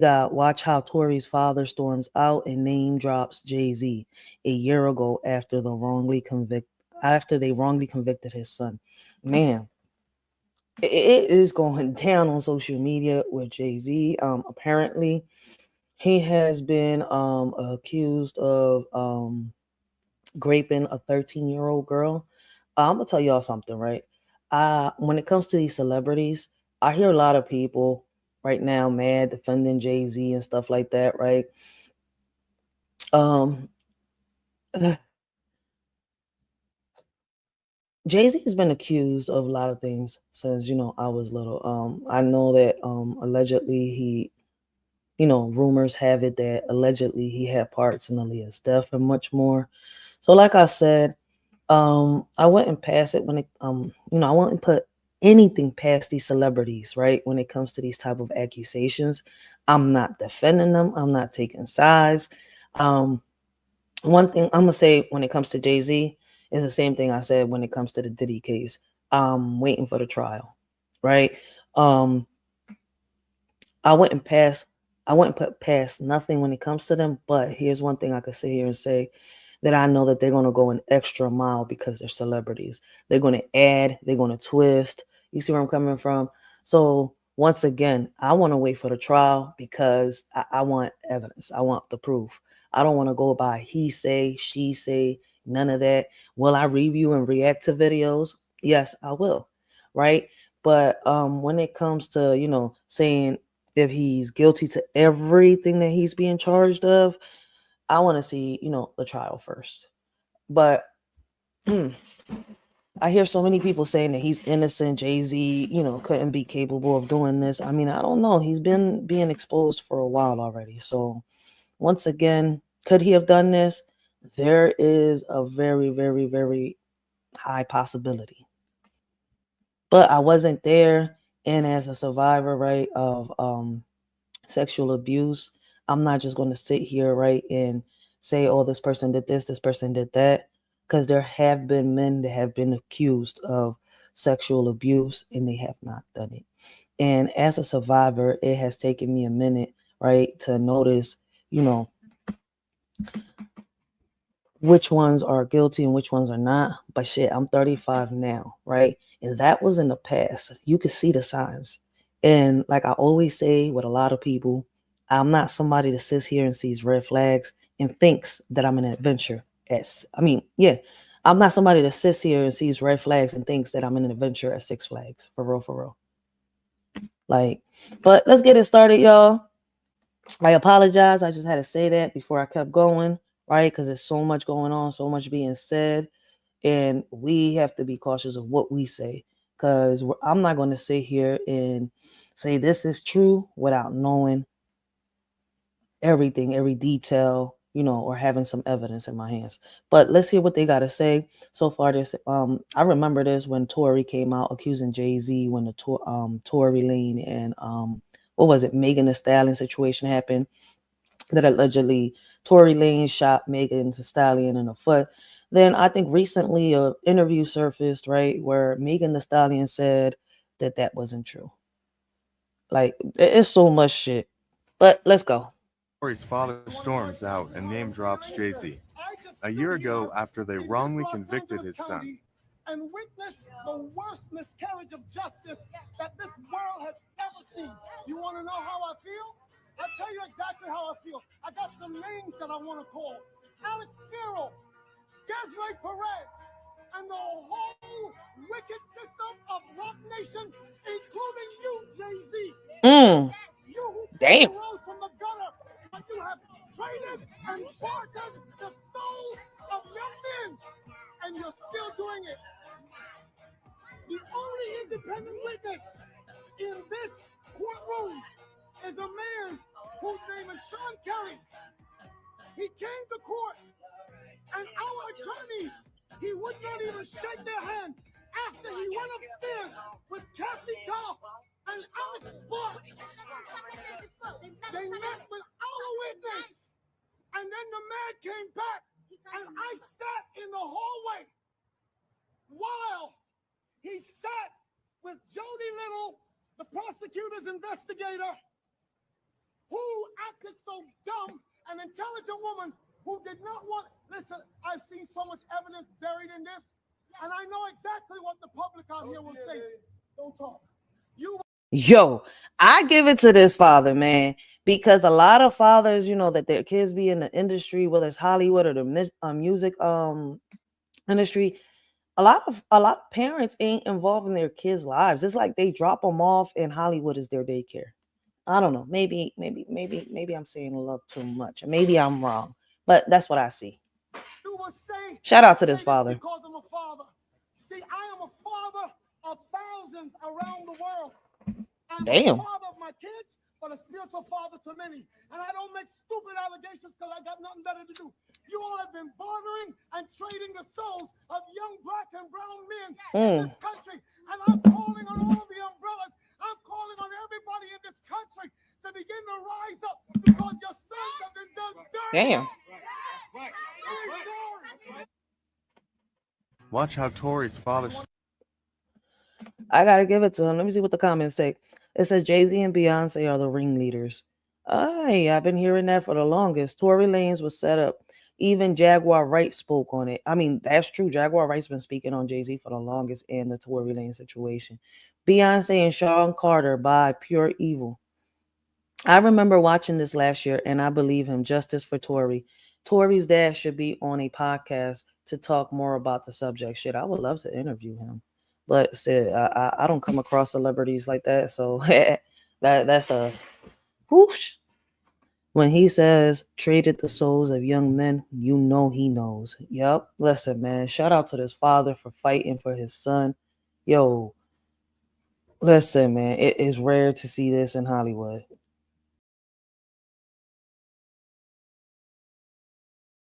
got watch how Tory's father storms out and name drops Jay-Z a year ago after they wrongly convicted his son. Man, it is going down on social media with Jay-Z. Apparently he has been accused of raping a 13-year-old girl. I'm gonna tell y'all something, right? When it comes to these celebrities, I hear a lot of people right now mad defending Jay-Z and stuff like that, right? Um, Jay-Z has been accused of a lot of things since, I was little. I know that allegedly rumors have it that allegedly he had parts in Aaliyah's death and much more. So like I said, I wouldn't pass it when it I wouldn't put anything past these celebrities, right? When it comes to these type of accusations. I'm not defending them. I'm not taking sides. One thing I'm gonna say when it comes to Jay-Z is the same thing I said when it comes to the Diddy case. I'm waiting for the trial, right? Um, I wouldn't pass. I wouldn't put past nothing when it comes to them. But here's one thing I could sit here and say that I know that they're gonna go an extra mile because they're celebrities. They're gonna add. They're gonna twist. You see where I'm coming from? So once again, I want to wait for the trial because I want evidence. I want the proof. I don't want to go by he say, she say, none of that. Will I review and react to videos? Yes, I will. Right. But when it comes to, saying if he's guilty to everything that he's being charged of, I want to see, the trial first. But I hear so many people saying that he's innocent. Jay-Z, couldn't be capable of doing this. I mean, I don't know. He's been being exposed for a while already. So once again, could he have done this? There is a very, very, very high possibility. But I wasn't there. And as a survivor, right, of sexual abuse, I'm not just going to sit here, right, and say, oh, this person did this person did that. Because there have been men that have been accused of sexual abuse and they have not done it. And as a survivor, it has taken me a minute, right, to notice, which ones are guilty and which ones are not. But shit, I'm 35 now, right? And that was in the past. You could see the signs. And like I always say with a lot of people, I'm not somebody that sits here and sees red flags and thinks that I'm an adventure. I'm not somebody that sits here and sees red flags and thinks that I'm an adventure at Six Flags. For real, for real. Like, but let's get it started, y'all. I apologize. I just had to say that before I kept going, right? Because there's so much going on, so much being said. And we have to be cautious of what we say. Because I'm not going to sit here and say this is true without knowing everything, every detail, or having some evidence in my hands. But let's hear what they got to say. So far, this I remember this when Tory came out accusing Jay-Z when the Tory Lane and what was it, Megan Thee Stallion situation happened, that allegedly Tory Lane shot Megan Thee Stallion in the foot. Then I think recently an interview surfaced, right, where Megan Thee Stallion said that wasn't true. Like, it's so much shit. But let's go. Tory's father storms out and name drops Jay-Z a year ago after they wrongly convicted his son. And witness the worst miscarriage of justice that this world has ever seen. You want to know how I feel? I'll tell you exactly how I feel. I got some names that I want to call. Alex Spiro, Desiree Perez, and the whole wicked system of Rock Nation, including you, Jay-Z. You who Damn. rose from the gutter, but you have traded and bartered the souls of young men, and you're still doing it. The only independent witness in this courtroom is a man whose name is Sean Kelly. He came to court, and our attorneys, he would not even shake their hand after he went upstairs with Kathy Top and Alex Buck. They met without a witness, and then the man came back, and I sat in the hallway while he sat with Jody Little, the prosecutor's investigator, who acted so dumb, an intelligent woman who did not want, listen, I've seen so much evidence buried in this, and I know exactly what the public out here will say. Don't talk. Yo, I give it to this father, man, because a lot of fathers, you know, that their kids be in the industry, whether it's Hollywood or the music industry, a lot of parents ain't involved in their kids' lives. It's like they drop them off and Hollywood is their daycare. I don't know. Maybe I'm saying a little too much. Maybe I'm wrong, but that's what I see. Shout out to this father. Because I'm a father. See, I am a father of thousands around the world. I'm Damn. a father of my kids, but a spiritual father to many. And I don't make stupid allegations because I got nothing better to do. You all have been bartering and trading the souls of young black and brown men in this country. And I'm calling on all the umbrellas. I'm calling on everybody in this country to begin to rise up because your sons have been done dirty. Damn. Watch how Tory's father. I gotta give it to him. Let me see what the comments say. It says Jay-Z and Beyonce are the ringleaders. I've been hearing that for the longest. Tory Lanez was set up. Even Jaguar Wright spoke on it. I mean, that's true. Jaguar Wright's been speaking on Jay-Z for the longest in the Tory Lanez situation. Beyonce and Sean Carter by Pure Evil. I remember watching this last year, and I believe him. Justice for Tory. Tory's dad should be on a podcast to talk more about the subject. Shit, I would love to interview him. But I don't come across celebrities like that, so that's a whoosh. When he says traded the souls of young men, you know he knows. Yep. Listen, man. Shout out to this father for fighting for his son. Yo, listen, man. It is rare to see this in Hollywood.